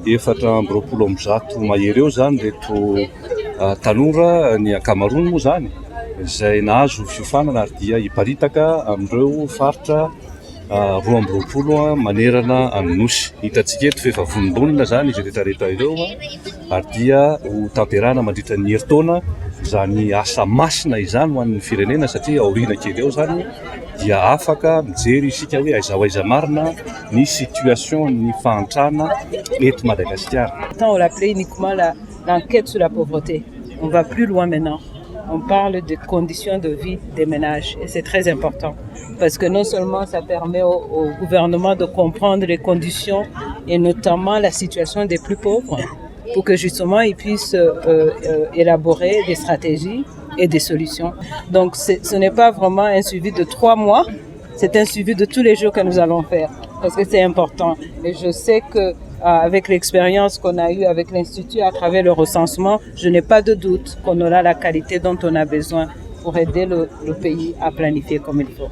470 mahery eo zany reto tanora ny ankamaroany moa zany izay nahazo fiofanana ary dia hiparitaka amin'ireo faritra 12 manerana Anosy. Hitantsika eto fa efa vonononona zany izy rehetrarehetra ireo ary dia ho tamperana mandritra ny herintaona izany asa masina izany ho an'ny firenena satria aoriana kely eo zany dia afaka mijery isika hoe aiza ho aiza marina ny situation ny fahantrana eto Madagasikara. On l'appelait uniquement l'enquête sur la pauvreté. On va plus loin maintenant. On parle des conditions de vie des ménages et c'est très important parce que non seulement ça permet au gouvernement de comprendre les conditions et notamment la situation des plus pauvres pour que justement ils puissent élaborer des stratégies et des solutions. Donc ce n'est pas vraiment un suivi de 3 mois, c'est un suivi de tous les jours que nous allons faire parce que c'est important. Et je sais que avec l'expérience qu'on a eue avec l'Institut à travers le recensement, je n'ai pas de doute qu'on aura la qualité dont on a besoin pour aider le pays à planifier comme il faut.